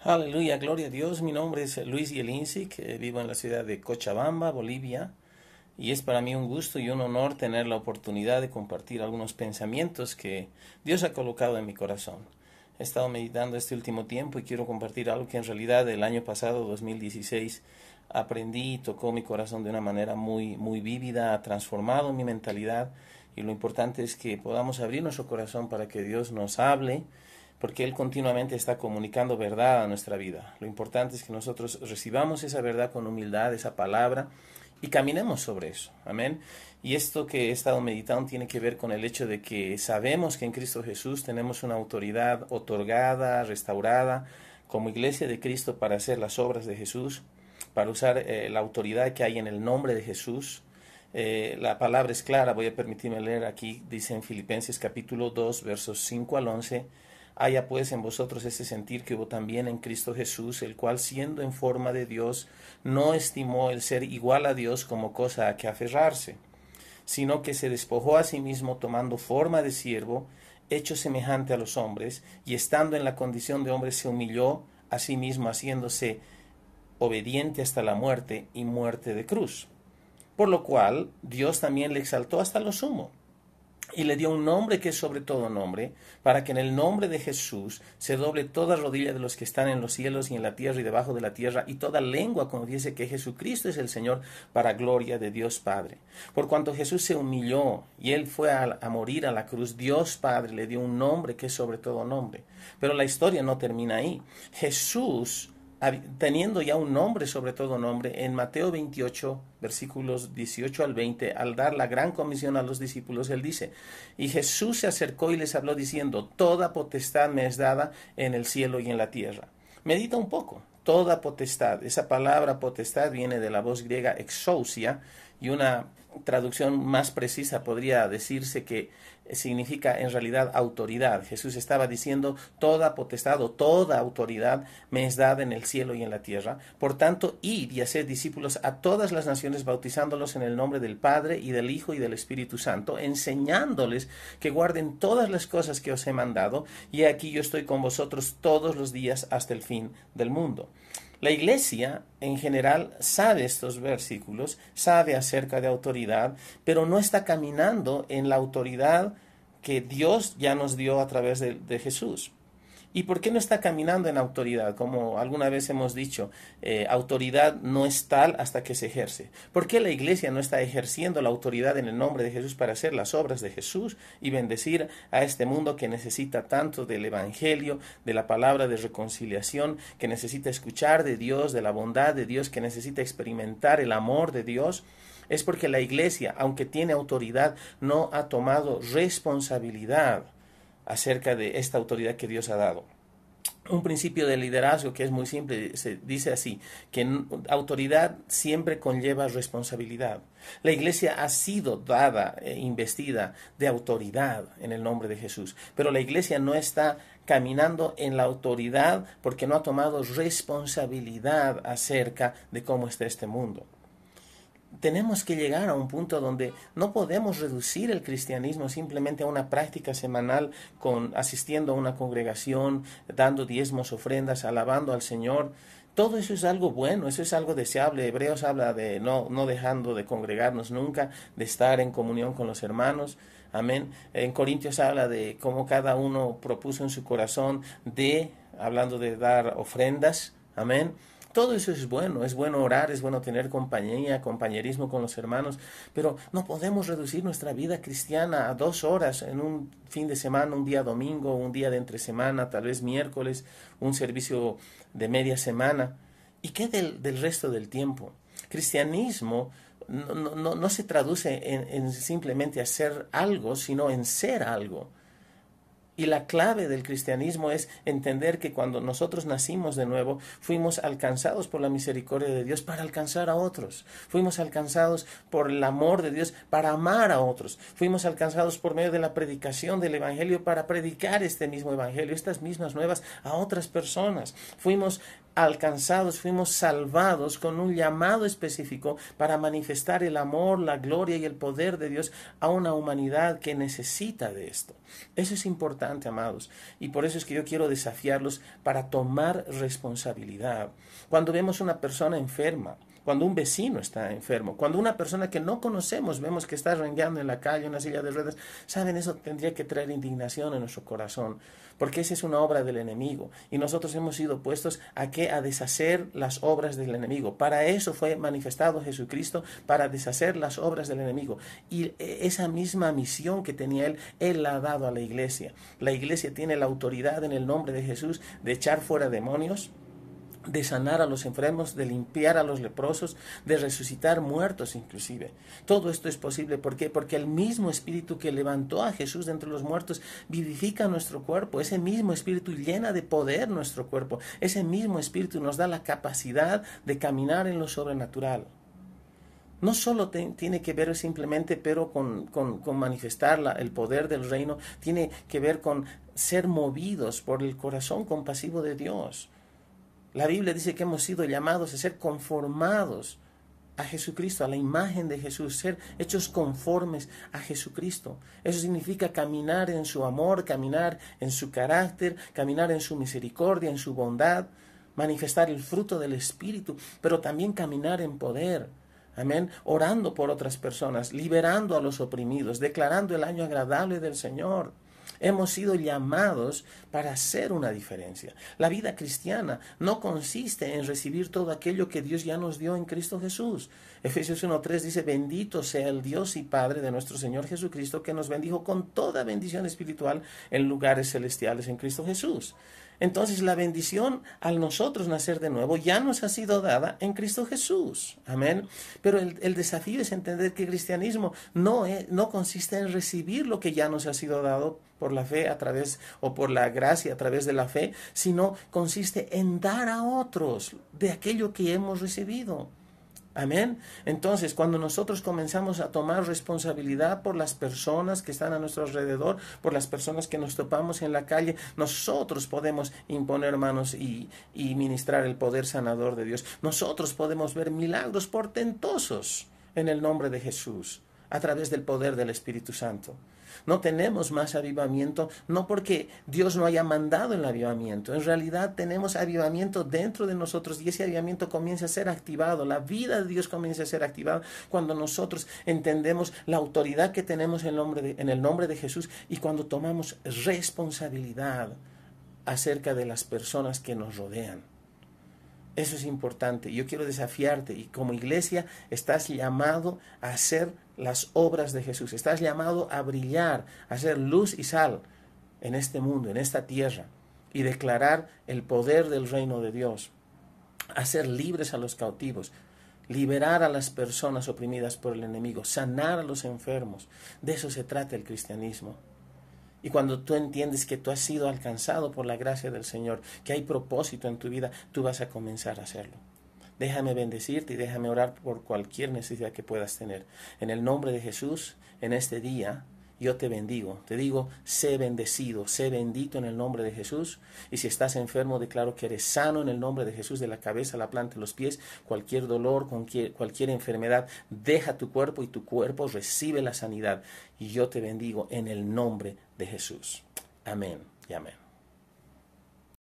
Aleluya, gloria a Dios. Mi nombre es Luis Yelinsic, vivo en la ciudad de Cochabamba, Bolivia, y es para mí un gusto y un honor tener la oportunidad de compartir algunos pensamientos que Dios ha colocado en mi corazón. He estado meditando este último tiempo y quiero compartir algo que en realidad el año pasado, 2016, aprendí y tocó mi corazón de una manera muy vívida, ha transformado mi mentalidad, y lo importante es que podamos abrir nuestro corazón para que Dios nos hable, porque Él continuamente está comunicando verdad a nuestra vida. Lo importante es que nosotros recibamos esa verdad con humildad, esa palabra, y caminemos sobre eso. Amén. Y esto que he estado meditando tiene que ver con el hecho de que sabemos que en Cristo Jesús tenemos una autoridad otorgada, restaurada, como iglesia de Cristo, para hacer las obras de Jesús, para usar la autoridad que hay en el nombre de Jesús. La palabra es clara, voy a permitirme leer aquí, dice en Filipenses capítulo 2, versos 5 al 11, haya pues en vosotros ese sentir que hubo también en Cristo Jesús, el cual siendo en forma de Dios, no estimó el ser igual a Dios como cosa a que aferrarse, sino que se despojó a sí mismo tomando forma de siervo, hecho semejante a los hombres, y estando en la condición de hombre se humilló a sí mismo, haciéndose obediente hasta la muerte y muerte de cruz. Por lo cual Dios también le exaltó hasta lo sumo, y le dio un nombre que es sobre todo nombre, para que en el nombre de Jesús se doble toda rodilla de los que están en los cielos y en la tierra y debajo de la tierra, y toda lengua confiese que Jesucristo es el Señor, para gloria de Dios Padre. Por cuanto Jesús se humilló y Él fue a morir a la cruz, Dios Padre le dio un nombre que es sobre todo nombre. Pero la historia no termina ahí. Jesús, teniendo ya un nombre sobre todo nombre, en Mateo 28, versículos 18 al 20, al dar la gran comisión a los discípulos, Él dice, y Jesús se acercó y les habló diciendo, toda potestad me es dada en el cielo y en la tierra. Medita un poco, toda potestad. Esa palabra potestad viene de la voz griega exousia, y una traducción más precisa podría decirse que significa en realidad autoridad. Jesús estaba diciendo toda potestad o toda autoridad me es dada en el cielo y en la tierra. Por tanto, id y haced discípulos a todas las naciones, bautizándolos en el nombre del Padre y del Hijo y del Espíritu Santo, enseñándoles que guarden todas las cosas que os he mandado, y aquí yo estoy con vosotros todos los días hasta el fin del mundo. La iglesia en general sabe estos versículos, sabe acerca de autoridad, pero no está caminando en la autoridad que Dios ya nos dio a través de Jesús. ¿Y por qué no está caminando en autoridad? Como alguna vez hemos dicho, autoridad no es tal hasta que se ejerce. ¿Por qué la iglesia no está ejerciendo la autoridad en el nombre de Jesús para hacer las obras de Jesús y bendecir a este mundo que necesita tanto del evangelio, de la palabra de reconciliación, que necesita escuchar de Dios, de la bondad de Dios, que necesita experimentar el amor de Dios? Es porque la iglesia, aunque tiene autoridad, no ha tomado responsabilidad acerca de esta autoridad que Dios ha dado. Un principio de liderazgo que es muy simple, se dice así, que autoridad siempre conlleva responsabilidad. La iglesia ha sido dada, investida de autoridad en el nombre de Jesús, pero la iglesia no está caminando en la autoridad porque no ha tomado responsabilidad acerca de cómo está este mundo. Tenemos que llegar a un punto donde no podemos reducir el cristianismo simplemente a una práctica semanal con asistiendo a una congregación, dando diezmos, ofrendas, alabando al Señor. Todo eso es algo bueno, eso es algo deseable. Hebreos habla de no dejando de congregarnos nunca, de estar en comunión con los hermanos. Amén. En Corintios habla de cómo cada uno propuso en su corazón hablando de dar ofrendas. Amén. Todo eso es bueno orar, es bueno tener compañía, compañerismo con los hermanos, pero no podemos reducir nuestra vida cristiana a 2 horas en un fin de semana, un día domingo, un día de entre semana, tal vez miércoles, un servicio de media semana. ¿Y qué del resto del tiempo? Cristianismo no se traduce en simplemente hacer algo, sino en ser algo. Y la clave del cristianismo es entender que cuando nosotros nacimos de nuevo, fuimos alcanzados por la misericordia de Dios para alcanzar a otros. Fuimos alcanzados por el amor de Dios para amar a otros. Fuimos alcanzados por medio de la predicación del Evangelio para predicar este mismo Evangelio, estas mismas nuevas a otras personas. Fuimos alcanzados, fuimos salvados con un llamado específico para manifestar el amor, la gloria y el poder de Dios a una humanidad que necesita de esto. Eso es importante, amados, y por eso es que yo quiero desafiarlos para tomar responsabilidad. Cuando vemos una persona enferma, cuando un vecino está enfermo, cuando una persona que no conocemos vemos que está rengueando en la calle, en una silla de ruedas, saben, eso tendría que traer indignación en nuestro corazón, porque esa es una obra del enemigo, y nosotros hemos sido puestos a ¿qué? A deshacer las obras del enemigo. Para eso fue manifestado Jesucristo, para deshacer las obras del enemigo, y esa misma misión que tenía Él la ha dado a la iglesia. La iglesia tiene la autoridad en el nombre de Jesús de echar fuera demonios, de sanar a los enfermos, de limpiar a los leprosos, de resucitar muertos inclusive. Todo esto es posible. ¿Por qué? Porque el mismo Espíritu que levantó a Jesús de entre los muertos vivifica nuestro cuerpo. Ese mismo Espíritu llena de poder nuestro cuerpo. Ese mismo Espíritu nos da la capacidad de caminar en lo sobrenatural. No solo tiene que ver simplemente pero con manifestar el poder del reino, tiene que ver con ser movidos por el corazón compasivo de Dios. La Biblia dice que hemos sido llamados a ser conformados a Jesucristo, a la imagen de Jesús, ser hechos conformes a Jesucristo. Eso significa caminar en su amor, caminar en su carácter, caminar en su misericordia, en su bondad, manifestar el fruto del Espíritu, pero también caminar en poder. Amén. Orando por otras personas, liberando a los oprimidos, declarando el año agradable del Señor. Hemos sido llamados para hacer una diferencia. La vida cristiana no consiste en recibir todo aquello que Dios ya nos dio en Cristo Jesús. Efesios 1:3 dice, bendito sea el Dios y Padre de nuestro Señor Jesucristo, que nos bendijo con toda bendición espiritual en lugares celestiales en Cristo Jesús. Entonces la bendición al nosotros nacer de nuevo ya nos ha sido dada en Cristo Jesús. Amén. Pero el desafío es entender que el cristianismo no consiste en recibir lo que ya nos ha sido dado por la fe o por la gracia a través de la fe, sino consiste en dar a otros de aquello que hemos recibido. Amén. Entonces, cuando nosotros comenzamos a tomar responsabilidad por las personas que están a nuestro alrededor, por las personas que nos topamos en la calle, nosotros podemos imponer manos y ministrar el poder sanador de Dios. Nosotros podemos ver milagros portentosos en el nombre de Jesús, a través del poder del Espíritu Santo. No tenemos más avivamiento, no porque Dios no haya mandado el avivamiento. En realidad tenemos avivamiento dentro de nosotros y ese avivamiento comienza a ser activado. La vida de Dios comienza a ser activada cuando nosotros entendemos la autoridad que tenemos en el nombre de Jesús y cuando tomamos responsabilidad acerca de las personas que nos rodean. Eso es importante. Yo quiero desafiarte y como iglesia estás llamado a hacer las obras de Jesús. Estás llamado a brillar, a ser luz y sal en este mundo, en esta tierra y declarar el poder del reino de Dios. Hacer libres a los cautivos, liberar a las personas oprimidas por el enemigo, sanar a los enfermos. De eso se trata el cristianismo. Y cuando tú entiendes que tú has sido alcanzado por la gracia del Señor, que hay propósito en tu vida, tú vas a comenzar a hacerlo. Déjame bendecirte y déjame orar por cualquier necesidad que puedas tener. En el nombre de Jesús, en este día, yo te bendigo. Te digo, sé bendecido, sé bendito en el nombre de Jesús. Y si estás enfermo, declaro que eres sano en el nombre de Jesús, de la cabeza a la planta de los pies. Cualquier dolor, cualquier enfermedad, deja tu cuerpo y tu cuerpo recibe la sanidad. Y yo te bendigo en el nombre de Jesús. Amén y amén.